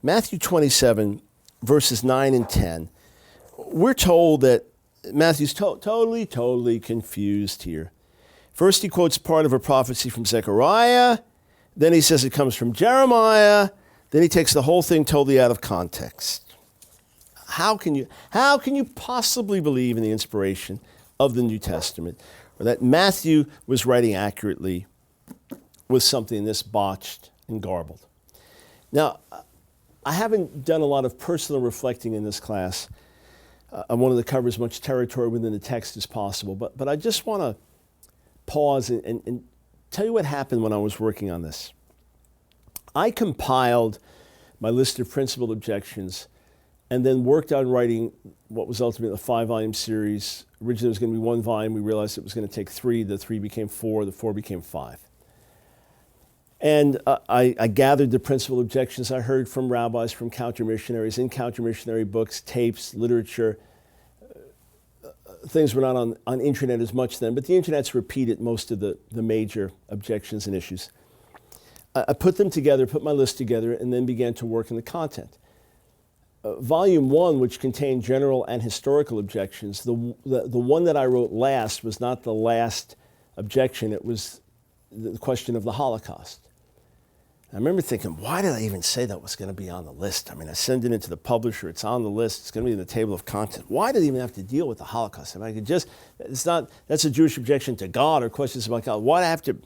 Matthew 27, verses 9 and 10, we're told that Matthew's totally confused here. First, he quotes part of a prophecy from Zechariah. Then he says it comes from Jeremiah. Then he takes the whole thing totally out of context. How can you possibly believe in the inspiration of the New Testament, or that Matthew was writing accurately with something this botched and garbled? Now, I haven't done a lot of personal reflecting in this class. I wanted to cover as much territory within the text as possible, but I just want to pause and tell you what happened when I was working on this. I compiled my list of principled objections and then worked on writing what was ultimately a 5-volume series. Originally it was going to be 1 volume. We realized it was going to take 3. The 3 became 4. The 4 became 5. And I gathered the principal objections I heard from rabbis, from counter-missionaries, in counter-missionary books, tapes, literature. Things were not on internet as much then, but the internet's repeated most of the major objections and issues. I put them together, put my list together, and then began to work in the content. Volume 1, which contained general and historical objections, the one that I wrote last was not the last objection. It was the question of the Holocaust. I remember thinking, why did I even say that was going to be on the list? I mean, I send it into the publisher, it's on the list, it's going to be in the table of contents. Why did I even have to deal with the Holocaust? I mean, I could just, that's a Jewish objection to God or questions about God. Why do I have to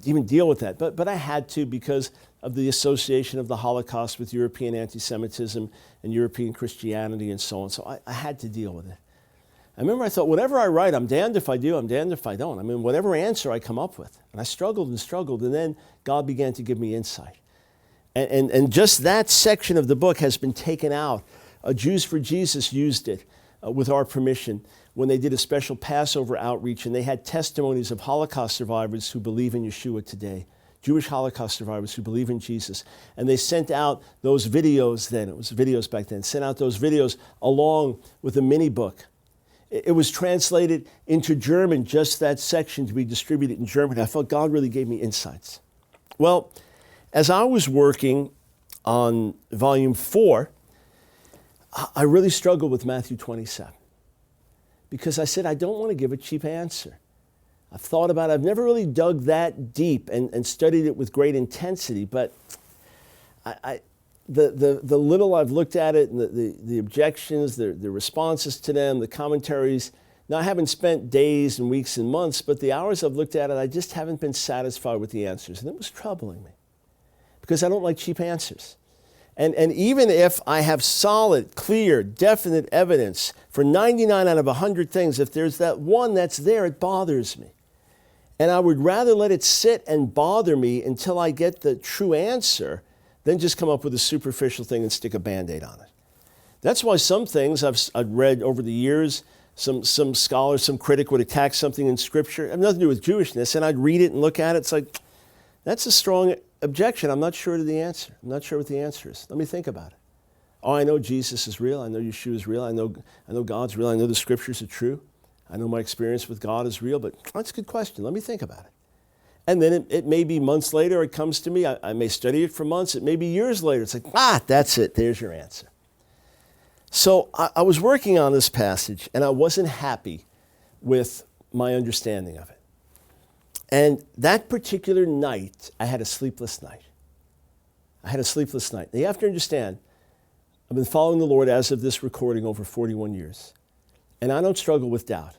even deal with that? But I had to because of the association of the Holocaust with European anti-Semitism and European Christianity and so on. So I had to deal with it. I remember I thought, whatever I write, I'm damned if I do, I'm damned if I don't. I mean, whatever answer I come up with. And I struggled, and then God began to give me insight. And just that section of the book has been taken out. Jews for Jesus used it with our permission when they did a special Passover outreach, and they had testimonies of Holocaust survivors who believe in Yeshua today, Jewish Holocaust survivors who believe in Jesus. And they sent out those videos then, it was videos back then, sent out those videos along with a mini book. It was translated into German, just that section to be distributed in German. I felt God really gave me insights. Well, as I was working on volume 4, I really struggled with Matthew 27 because I said, I don't want to give a cheap answer. I've thought about it. I've never really dug that deep and studied it with great intensity, but the little I've looked at it, and the objections, the responses to them, the commentaries. Now, I haven't spent days and weeks and months, but the hours I've looked at it, I just haven't been satisfied with the answers. And it was troubling me because I don't like cheap answers. And even if I have solid, clear, definite evidence for 99 out of 100 things, if there's that one that's there, it bothers me. And I would rather let it sit and bother me until I get the true answer than just come up with a superficial thing and stick a Band-Aid on it. That's why some things I've read over the years, some scholar, some critic would attack something in Scripture. It has nothing to do with Jewishness, and I'd read it and look at it. It's like, that's a strong objection. I'm not sure of the answer. I'm not sure what the answer is. Let me think about it. Oh, I know Jesus is real. I know Yeshua is real. I know God's real. I know the Scriptures are true. I know my experience with God is real, but that's a good question. Let me think about it. And then it may be months later, it comes to me. I may study it for months. It may be years later. It's like, that's it. There's your answer. So I was working on this passage, and I wasn't happy with my understanding of it. And that particular night, I had a sleepless night. Now, you have to understand, I've been following the Lord as of this recording over 41 years. And I don't struggle with doubt.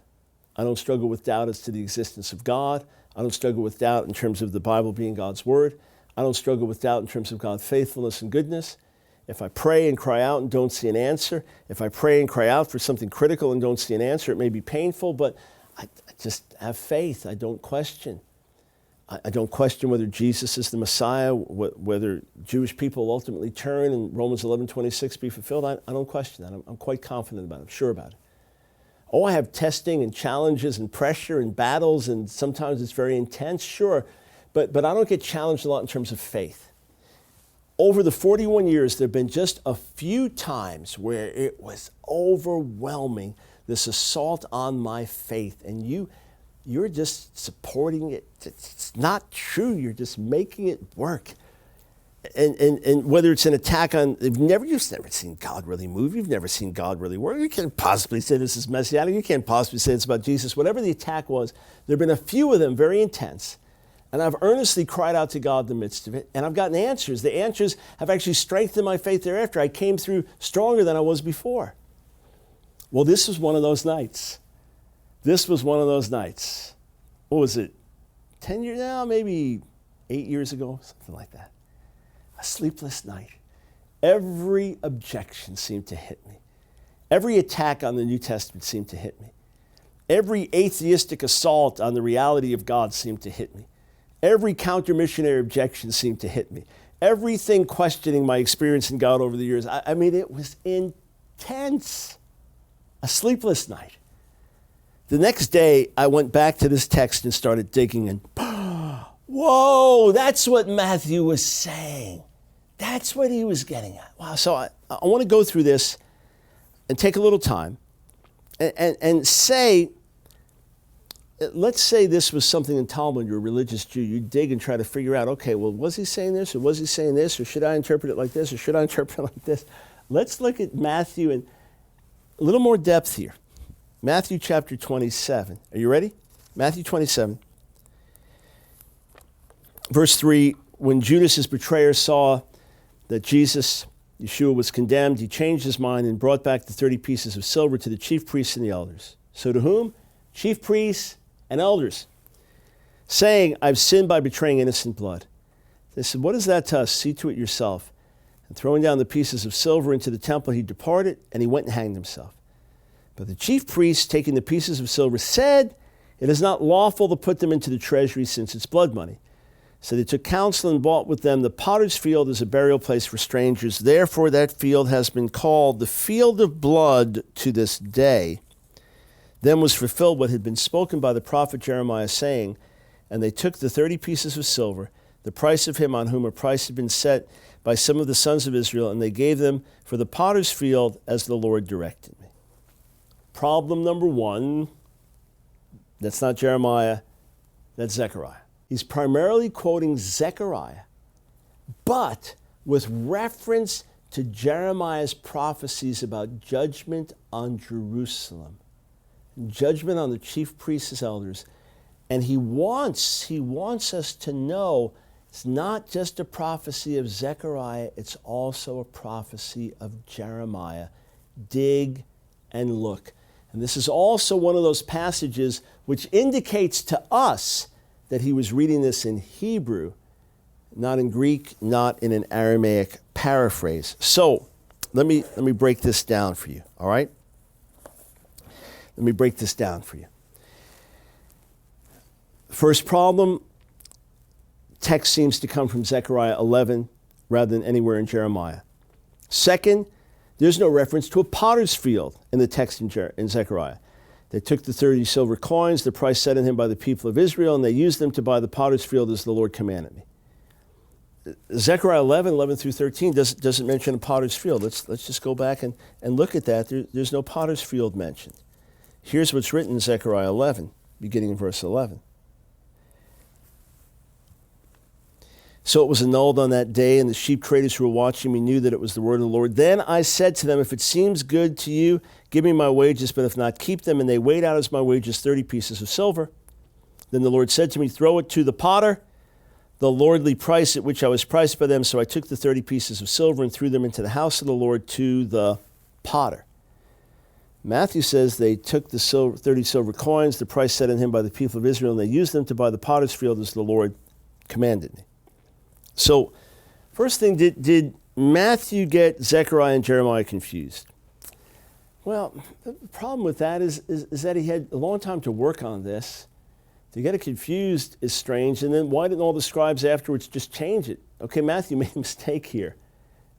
I don't struggle with doubt as to the existence of God. I don't struggle with doubt in terms of the Bible being God's Word. I don't struggle with doubt in terms of God's faithfulness and goodness. If I pray and cry out and don't see an answer, if I pray and cry out for something critical and don't see an answer, it may be painful, but I just have faith. I don't question. I don't question whether Jesus is the Messiah, whether Jewish people will ultimately turn and Romans 11:26 be fulfilled. I don't question that. I'm quite confident about it. I'm sure about it. Oh, I have testing and challenges and pressure and battles, and sometimes it's very intense, sure. But I don't get challenged a lot in terms of faith. Over the 41 years, there have been just a few times where it was overwhelming, this assault on my faith. And you're just supporting it. It's not true. You're just making it work. And whether it's an attack on, you've never seen God really move. You've never seen God really work. You can't possibly say this is messianic. You can't possibly say it's about Jesus. Whatever the attack was, there have been a few of them, very intense. And I've earnestly cried out to God in the midst of it. And I've gotten answers. The answers have actually strengthened my faith thereafter. I came through stronger than I was before. Well, this was one of those nights. This was one of those nights. What was it? 10 years now, maybe 8 years ago, something like that. A sleepless night. Every objection seemed to hit me. Every attack on the New Testament seemed to hit me. Every atheistic assault on the reality of God seemed to hit me. Every counter-missionary objection seemed to hit me. Everything questioning my experience in God over the years. I mean, it was intense. A sleepless night. The next day, I went back to this text and started digging and, whoa, that's what Matthew was saying. That's what he was getting at. Wow, so I want to go through this and take a little time and say, let's say this was something in Talmud, you're a religious Jew, you dig and try to figure out, okay, well, was he saying this, or was he saying this, or should I interpret it like this, or should I interpret it like this? Let's look at Matthew in a little more depth here. Matthew chapter 27. Are you ready? Matthew 27. Verse 3, when Judas, his betrayer, saw that Jesus, Yeshua, was condemned, he changed his mind and brought back the 30 pieces of silver to the chief priests and the elders. So to whom? Chief priests and elders, saying, I've sinned by betraying innocent blood. They said, what is that to us? See to it yourself. And throwing down the pieces of silver into the temple, he departed, and he went and hanged himself. But the chief priests, taking the pieces of silver, said, it is not lawful to put them into the treasury, since it's blood money. So they took counsel and bought with them the potter's field as a burial place for strangers. Therefore that field has been called the field of blood to this day. Then was fulfilled what had been spoken by the prophet Jeremiah, saying, and they took the 30 pieces of silver, the price of him on whom a price had been set by some of the sons of Israel, and they gave them for the potter's field as the Lord directed me. Problem number one, that's not Jeremiah, that's Zechariah. He's primarily quoting Zechariah, but with reference to Jeremiah's prophecies about judgment on Jerusalem, judgment on the chief priests and elders. And he wants us to know it's not just a prophecy of Zechariah, it's also a prophecy of Jeremiah. Dig and look. And this is also one of those passages which indicates to us that he was reading this in Hebrew, not in Greek, not in an Aramaic paraphrase. So let me break this down for you, all right? Let me break this down for you. First problem, text seems to come from Zechariah 11 rather than anywhere in Jeremiah. Second, there's no reference to a potter's field in the text in Zechariah. They took the 30 silver coins, the price set on him by the people of Israel, and they used them to buy the potter's field as the Lord commanded me. Zechariah 11 through 13 doesn't mention a potter's field. Let's just go back and look at that. There's no potter's field mentioned. Here's what's written in Zechariah 11, beginning in verse 11. So it was annulled on that day, and the sheep traders who were watching me knew that it was the word of the Lord. Then I said to them, if it seems good to you, give me my wages, but if not, keep them. And they weighed out as my wages 30 pieces of silver. Then the Lord said to me, throw it to the potter, the lordly price at which I was priced by them. So I took the 30 pieces of silver and threw them into the house of the Lord to the potter. Matthew says they took the 30 silver coins, the price set on him by the people of Israel, and they used them to buy the potter's field as the Lord commanded me. So, first thing, did Matthew get Zechariah and Jeremiah confused? Well, the problem with that is that he had a long time to work on this. To get it confused is strange, and then why didn't all the scribes afterwards just change it? Okay, Matthew made a mistake here.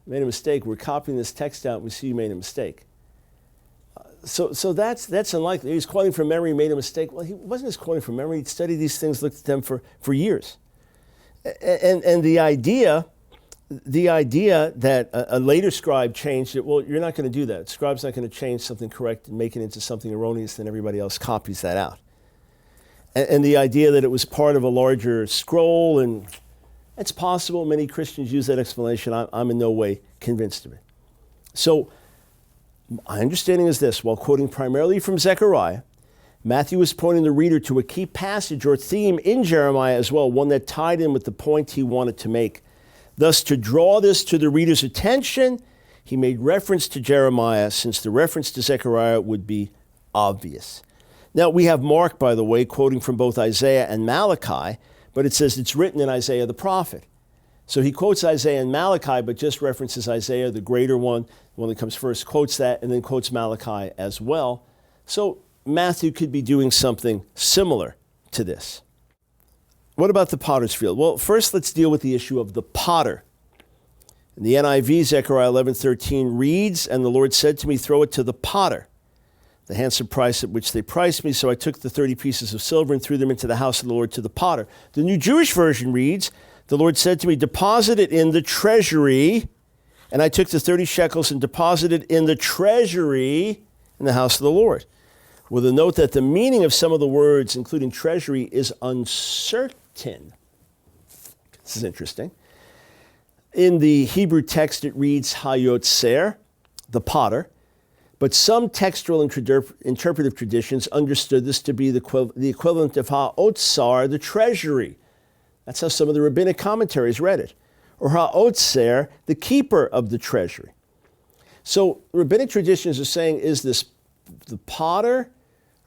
Made a mistake. We're copying this text out, and we see you made a mistake. So that's unlikely. He's quoting from memory, made a mistake. Well, he wasn't just quoting from memory. He'd studied these things, looked at them for years. And the idea that a later scribe changed it, well, you're not going to do that. A scribe's not going to change something correct and make it into something erroneous, then everybody else copies that out. And the idea that it was part of a larger scroll, and It's possible many Christians use that explanation. I'm in no way convinced of it. So my understanding is this. While quoting primarily from Zechariah, Matthew is pointing the reader to a key passage or theme in Jeremiah as well, one that tied in with the point he wanted to make. Thus, to draw this to the reader's attention, he made reference to Jeremiah, since the reference to Zechariah would be obvious. Now, we have Mark, by the way, quoting from both Isaiah and Malachi, but it says it's written in Isaiah the prophet. So he quotes Isaiah and Malachi, but just references Isaiah, the greater one, the one that comes first, quotes that, and then quotes Malachi as well. So Matthew could be doing something similar to this. What about the potter's field? Well, first let's deal with the issue of the potter. In the NIV, Zechariah 11:13 reads, "And the Lord said to me, throw it to the potter, the handsome price at which they priced me. So I took the 30 pieces of silver and threw them into the house of the Lord to the potter." The New Jewish Version reads, "The Lord said to me, deposit it in the treasury. And I took the 30 shekels and deposited in the treasury in the house of the Lord." With a note that the meaning of some of the words, including treasury, is uncertain. This is interesting. In the Hebrew text, it reads hayotzer, the potter, but some textual and interpretive traditions understood this to be the equivalent of ha'otzar, the treasury. That's how some of the rabbinic commentaries read it. Or ha'otzer, the keeper of the treasury. So rabbinic traditions are saying, is this the potter,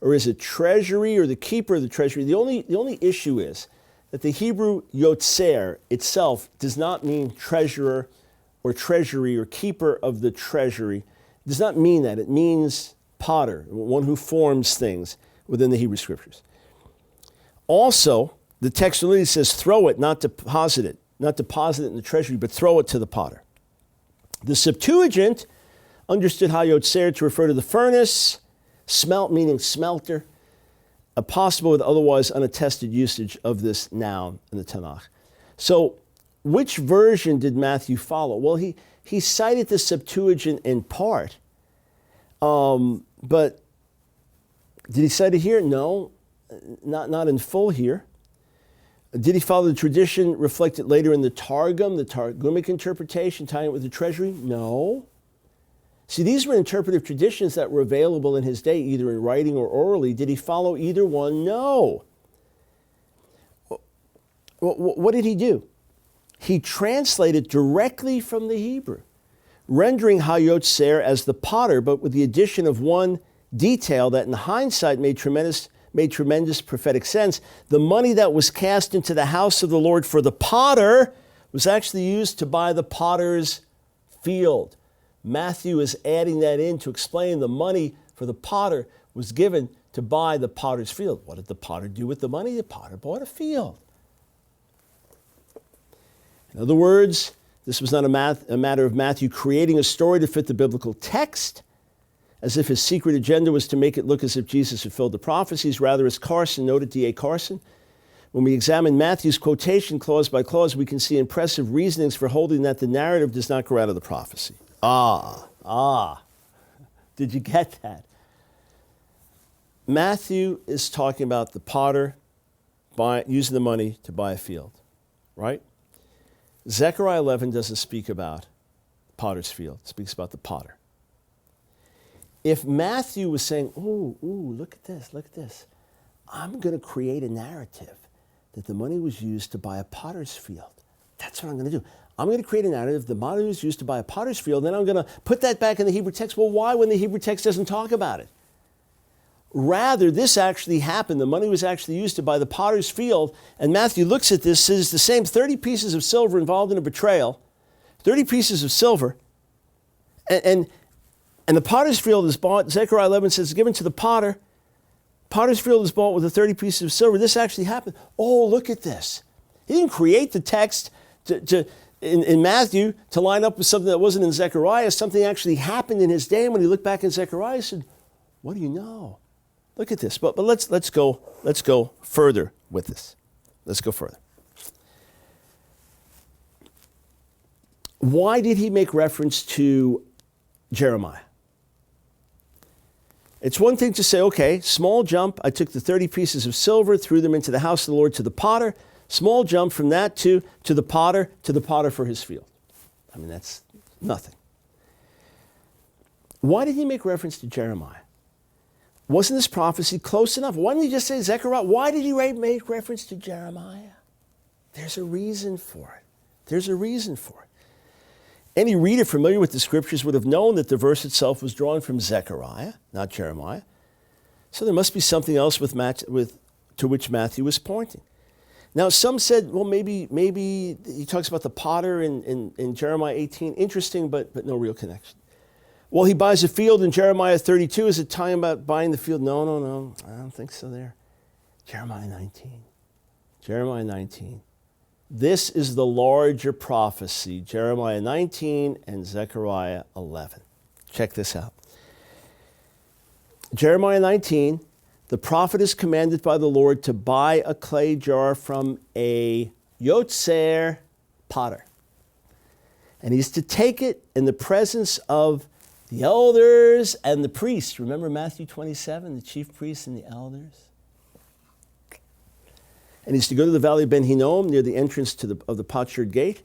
or is it treasury, or the keeper of the treasury? The only issue is that the Hebrew yotzer itself does not mean treasurer or treasury or keeper of the treasury. It does not mean that. It means potter, one who forms things within the Hebrew Scriptures. Also, the text literally says throw it, not deposit it. Not deposit it in the treasury, but throw it to the potter. The Septuagint understood hayotzer to refer to the furnace, smelt meaning smelter, a possible with otherwise unattested usage of this noun in the Tanakh. So which version did Matthew follow? Well, he cited the Septuagint in part, but did he cite it here? No, not in full here. Did he follow the tradition reflected later in the Targum, the Targumic interpretation, tying it with the treasury? No. See, these were interpretive traditions that were available in his day, either in writing or orally. Did he follow either one? No. What did he do? He translated directly from the Hebrew, rendering hayotzer as the potter, but with the addition of one detail that in hindsight made tremendous prophetic sense. The money that was cast into the house of the Lord for the potter was actually used to buy the potter's field. Matthew is adding that in to explain the money for the potter was given to buy the potter's field. What did the potter do with the money? The potter bought a field. In other words, this was not a matter of Matthew creating a story to fit the biblical text, as if his secret agenda was to make it look as if Jesus fulfilled the prophecies. Rather, as Carson noted, D.A. Carson, when we examine Matthew's quotation clause by clause, we can see impressive reasonings for holding that the narrative does not grow out of the prophecy. Did you get that? Matthew is talking about the potter using the money to buy a field, right? Zechariah 11 doesn't speak about potter's field. It speaks about the potter. If Matthew was saying, ooh, look at this. I'm going to create a narrative that the money was used to buy a potter's field. That's what I'm going to do. I'm going to create a narrative, the money was used to buy a potter's field, then I'm going to put that back in the Hebrew text. Well, why when the Hebrew text doesn't talk about it? Rather, this actually happened. The money was actually used to buy the potter's field, and Matthew looks at this, says the same 30 pieces of silver involved in a betrayal, 30 pieces of silver, and the potter's field is bought. Zechariah 11 says, given to the potter. Potter's field is bought with the 30 pieces of silver. This actually happened. Oh, look at this. He didn't create the text in Matthew to line up with something that wasn't in Zechariah. Something actually happened in his day. And when he looked back in Zechariah, he said, what do you know? Look at this. But let's go further with this. Let's go further. Why did he make reference to Jeremiah? It's one thing to say, okay, small jump. I took the 30 pieces of silver, threw them into the house of the Lord to the potter. Small jump from that to the potter for his field. I mean, that's nothing. Why did he make reference to Jeremiah? Wasn't this prophecy close enough? Why didn't he just say Zechariah? Why did he make reference to Jeremiah? There's a reason for it. There's a reason for it. Any reader familiar with the scriptures would have known that the verse itself was drawn from Zechariah, not Jeremiah. So there must be something else to which Matthew was pointing. Now, some said, well, maybe he talks about the potter in Jeremiah 18. Interesting, but no real connection. Well, he buys a field in Jeremiah 32. Is it talking about buying the field? No. I don't think so there. Jeremiah 19. Jeremiah 19. This is the larger prophecy, Jeremiah 19 and Zechariah 11. Check this out. Jeremiah 19, the prophet is commanded by the Lord to buy a clay jar from a yotzer potter. And he's to take it in the presence of the elders and the priests. Remember Matthew 27, the chief priests and the elders? And he's to go to the valley of Ben Hinnom near the entrance of the potsherd gate.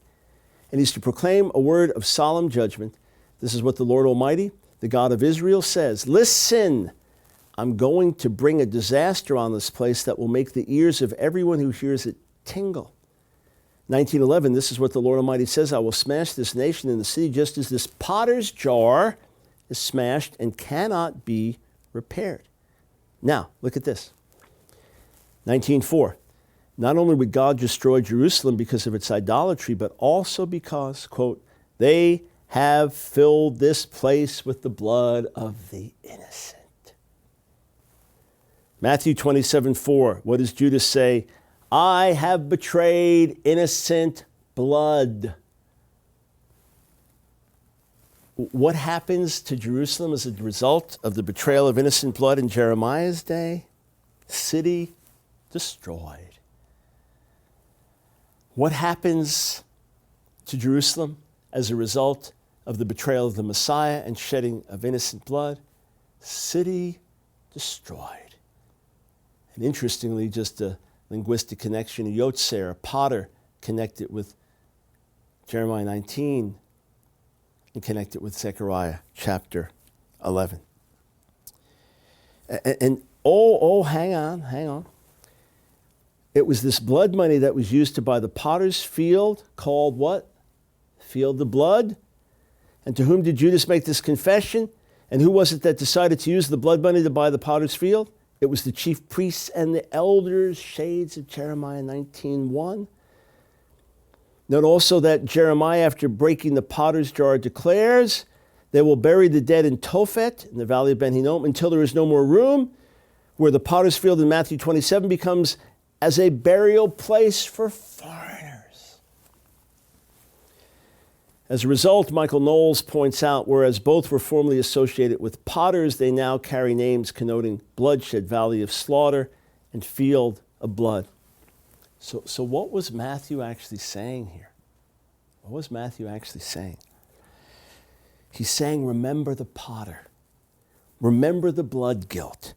And he's to proclaim a word of solemn judgment. This is what the Lord Almighty, the God of Israel, says. Listen, I'm going to bring a disaster on this place that will make the ears of everyone who hears it tingle. 19:11, this is what the Lord Almighty says. I will smash this nation and the city just as this potter's jar is smashed and cannot be repaired. Now, look at this. 19:4. Not only would God destroy Jerusalem because of its idolatry, but also because, quote, they have filled this place with the blood of the innocent. Matthew 27:4. What does Judas say? I have betrayed innocent blood. What happens to Jerusalem as a result of the betrayal of innocent blood in Jeremiah's day? City destroyed. What happens to Jerusalem as a result of the betrayal of the Messiah and shedding of innocent blood? City destroyed. And interestingly, just a linguistic connection, a yotzer, a potter, connected with Jeremiah 19 and connected with Zechariah chapter 11. And hang on. It was this blood money that was used to buy the potter's field, called what? Field of blood. And to whom did Judas make this confession? And who was it that decided to use the blood money to buy the potter's field? It was the chief priests and the elders, shades of Jeremiah 19:1. Note also that Jeremiah, after breaking the potter's jar, declares, they will bury the dead in Tophet, in the valley of Ben Hinnom, until there is no more room, where the potter's field in Matthew 27 becomes as a burial place for foreigners. As a result, Michael Knowles points out, whereas both were formerly associated with potters, they now carry names connoting bloodshed, valley of slaughter, and field of blood. So what was Matthew actually saying here? What was Matthew actually saying? He's saying, remember the potter. Remember the blood guilt.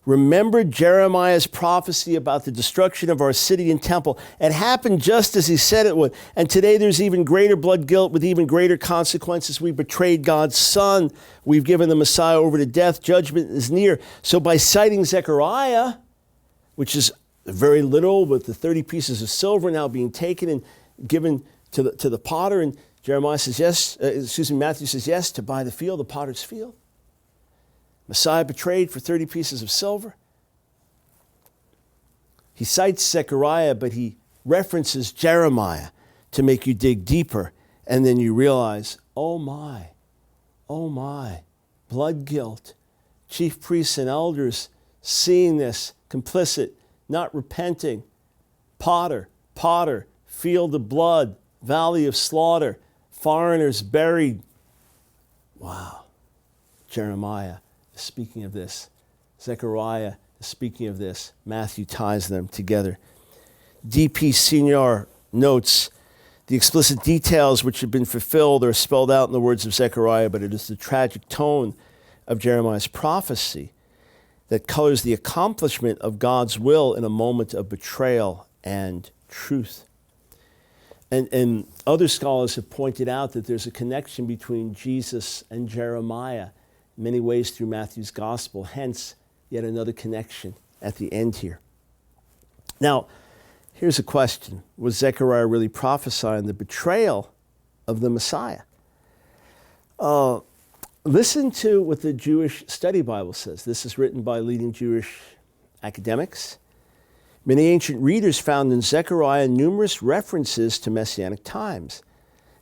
Remember Jeremiah's prophecy about the destruction of our city and temple. It happened just as he said it would. And today there's even greater blood guilt with even greater consequences. We betrayed God's Son. We've given the Messiah over to death. Judgment is near. So by citing Zechariah, which is very literal, with the 30 pieces of silver now being taken and given to the potter, and Jeremiah says yes, Matthew says yes to buy the field, the potter's field. Messiah betrayed for 30 pieces of silver. He cites Zechariah, but he references Jeremiah to make you dig deeper. And then you realize, oh my, blood guilt. Chief priests and elders seeing this, complicit, not repenting. Potter, field of blood, valley of slaughter, foreigners buried. Wow. Jeremiah is speaking of this. Zechariah is speaking of this. Matthew ties them together. D.P. Senior notes, the explicit details which have been fulfilled are spelled out in the words of Zechariah, but it is the tragic tone of Jeremiah's prophecy that colors the accomplishment of God's will in a moment of betrayal and truth. And other scholars have pointed out that there's a connection between Jesus and Jeremiah in many ways through Matthew's gospel, hence yet another connection at the end here. Now, here's a question. Was Zechariah really prophesying the betrayal of the Messiah? Listen to what the Jewish Study Bible says. This is written by leading Jewish academics. Many ancient readers found in Zechariah numerous references to messianic times.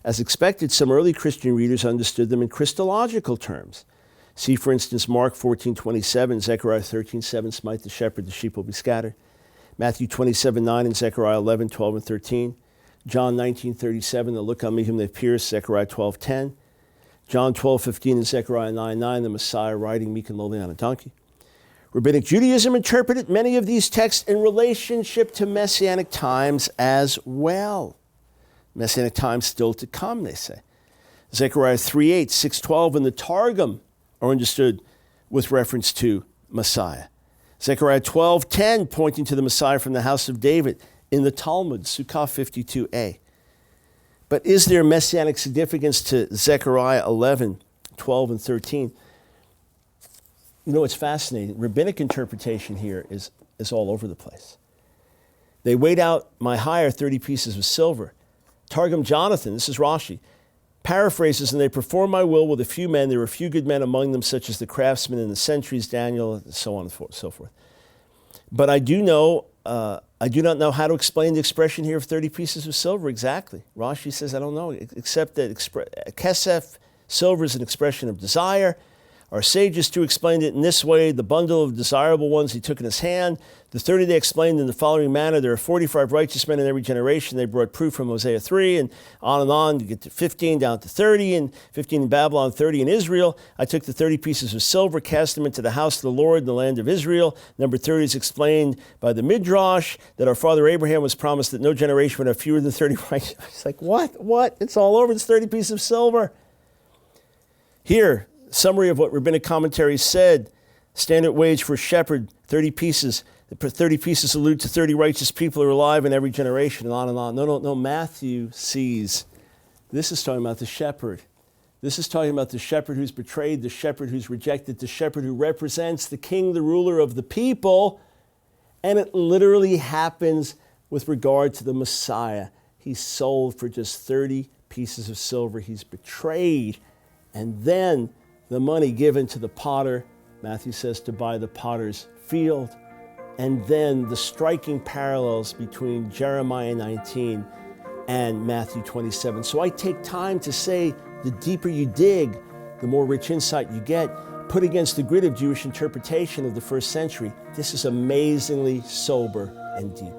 As expected, some early Christian readers understood them in Christological terms. See, for instance, Mark 14:27, Zechariah 13:7, smite the shepherd, the sheep will be scattered. Matthew 27:9 and Zechariah 11:12 and 13. John 19:37, the look on me whom they pierced, Zechariah 12:10. John 12:15 and Zechariah 9:9, the Messiah riding meek and lowly on a donkey. Rabbinic Judaism interpreted many of these texts in relationship to Messianic times as well. Messianic times still to come, they say. Zechariah 3:8, 6:12, and the Targum are understood with reference to Messiah. Zechariah 12:10, pointing to the Messiah from the house of David in the Talmud, Sukkah 52a. But is there messianic significance to Zechariah 11:12 and 13? You know, it's fascinating. Rabbinic interpretation here is all over the place. They weighed out my hire 30 pieces of silver. Targum Jonathan, this is Rashi, paraphrases, and they performed my will with a few men. There were a few good men among them, such as the craftsmen and the sentries, Daniel, and so on and so forth. But I do not know how to explain the expression here of 30 pieces of silver exactly. Rashi says, I don't know, except that kesef, silver, is an expression of desire. Our sages too explained it in this way: the bundle of desirable ones he took in his hand. The 30 they explained in the following manner: there are 45 righteous men in every generation. They brought proof from Hosea 3, and on, to get to 15, down to 30, and 15 in Babylon, 30 in Israel. I took the 30 pieces of silver, cast them into the house of the Lord in the land of Israel. Number 30 is explained by the Midrash, that our father Abraham was promised that no generation would have fewer than 30 righteous. It's like, what? It's all over. It's 30 pieces of silver. Here, summary of what rabbinic commentaries said: standard wage for a shepherd, 30 pieces. The 30 pieces allude to 30 righteous people who are alive in every generation, and on and on. No. Matthew sees this is talking about the shepherd. This is talking about the shepherd who's betrayed, the shepherd who's rejected, the shepherd who represents the king, the ruler of the people. And it literally happens with regard to the Messiah. He's sold for just 30 pieces of silver. He's betrayed. And then the money given to the potter, Matthew says, to buy the potter's field. And then the striking parallels between Jeremiah 19 and Matthew 27. So I take time to say, the deeper you dig, the more rich insight you get. Put against the grid of Jewish interpretation of the first century, this is amazingly sober and deep.